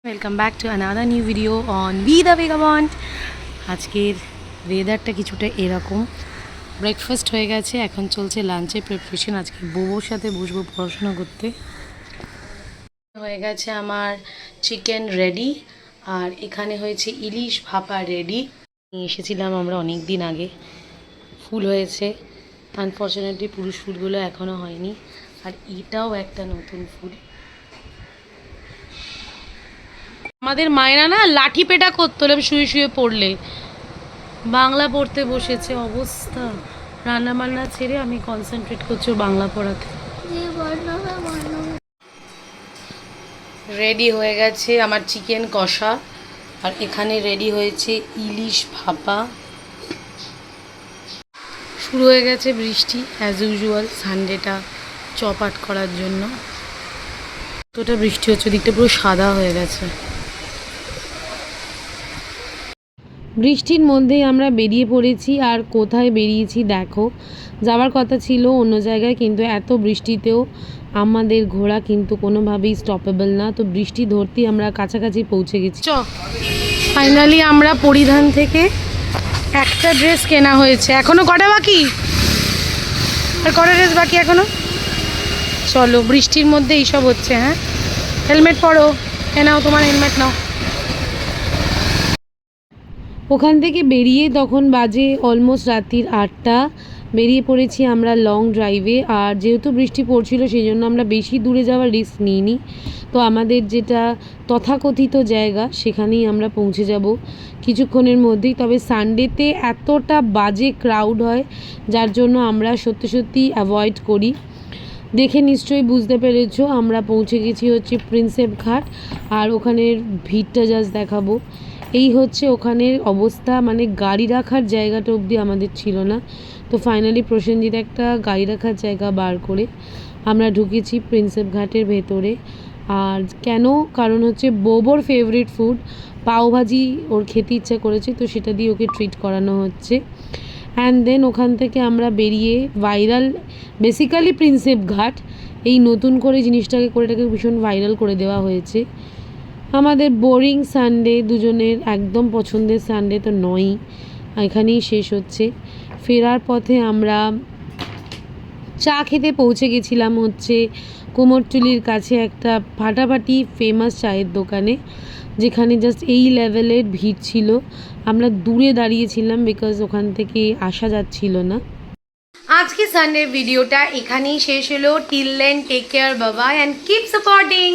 Welcome back to another new video on be the vagabond. আজকের ওয়েদারটা কিছুটা এরকম। ব্রেকফাস্ট হয়ে গেছে, এখন চলছে লাঞ্চের প্রিপারেশন। আজকে বউর সাথে বসবো পড়াশোনা করতে। হয়ে গেছে আমার চিকেন রেডি, আর এখানে হয়েছে ইলিশ ভাপা রেডি। নিয়ে এসেছিলাম আমরা অনেক দিন আগে, ফুল হয়েছে। আনফর্চুনেটলি পুরুষ ফুলগুলো এখনও হয়নি, আর এটাও একটা নতুন ফুল। আমাদের মায়েরা না লাঠি পেটা করতো শুয়ে শুয়ে পড়লে, বাংলা পড়তে বসেছে। অবস্থা, রান্না বান্না ছেড়ে আমি কনসেন্ট্রেট করছি বাংলা পড়াতে। রেডি হয়ে গেছে আমার চিকেন কষা, আর এখানে রেডি হয়েছে ইলিশ ভাপা। শুরু হয়ে গেছে বৃষ্টি অ্যাজ ইউজুয়াল, সানডেটা চপাট করার জন্য। তোটা বৃষ্টি হচ্ছে, দিকটা পুরো সাদা হয়ে গেছে। বৃষ্টির মধ্যেই আমরা বেরিয়ে পড়েছি। আর কোথায় বেরিয়েছি দেখো, যাওয়ার কথা ছিল অন্য জায়গায়, কিন্তু এত বৃষ্টিতেও আমাদের ঘোড়া কিন্তু কোনোভাবেই স্টপেবল না। তো বৃষ্টি ধরতেই আমরা কাছাকাছি পৌঁছে গেছি। ফাইনালি আমরা পরিধান থেকে একটা ড্রেস কেনা হয়েছে। এখনো কটা বাকি? আর কটা ড্রেস বাকি এখনো? চলো, বৃষ্টির মধ্যে এইসব হচ্ছে। হ্যাঁ, হেলমেট পরো। নাও তোমার হেলমেট নাও। ওখান থেকে বেরিয়ে তখন বাজে অলমোস্ট রাত্রির 8টা। বেরিয়ে পড়েছি আমরা লং ড্রাইভে। আর যেহেতু বৃষ্টি পড়ছিল সেই জন্য আমরা বেশি দূরে যাওয়ার রিস্ক নিইনি। তো আমাদের যেটা তথাকথিত জায়গা সেখানেই আমরা পৌঁছে যাব কিছুক্ষণের মধ্যেই। তবে সানডেতে এতটা বাজে ক্রাউড হয়, যার জন্য আমরা সত্যি সত্যি অ্যাভয়েড করি। দেখে নিশ্চয়ই বুঝতে পেরেছো আমরা পৌঁছে গেছি হচ্ছে প্রিন্সেপ ঘাট। আর ওখানের ভিড়টা জাস্ট দেখাবো। এই হচ্ছে ওখানের অবস্থা, মানে গাড়ি রাখার জায়গাটা অবধি আমাদের ছিল না। তো ফাইনালি প্রসেনজিৎ একটা গাড়ি রাখার জায়গা বার করে আমরা ঢুকেছি প্রিন্সেপ ঘাটের ভেতরে। আর কেন? কারণ হচ্ছে বোবোর ফেভারিট ফুড পাওভাজি ওর খেতে ইচ্ছা করেছে, তো সেটা দিয়ে ওকে ট্রিট করানো হচ্ছে। অ্যান্ড দেন ওখান থেকে আমরা বেরিয়ে ভাইরাল, বেসিক্যালি প্রিন্সেপ ঘাট এই নতুন করে জিনিসটাকে করে এটাকে ভীষণ ভাইরাল করে দেওয়া হয়েছে। আমাদের বোরিং সানডে, দুজনের একদম পছন্দের সানডে তো নয়ই, এখানেই শেষ হচ্ছে। ফেরার পথে আমরা চা খেতে পৌঁছে গেছিলাম হচ্ছে কুমোরটুলির কাছে একটা ফাটাফাটি ফেমাস চায়ের দোকানে, যেখানে জাস্ট এই লেভেলের ভিড় ছিল। আমরা দূরে দাঁড়িয়েছিলাম বিকজ ওখান থেকে আসা যাচ্ছিল না। আজকে সানডে ভিডিওটা এখানেই শেষ হলো। Till then take care, bye bye, and keep supporting.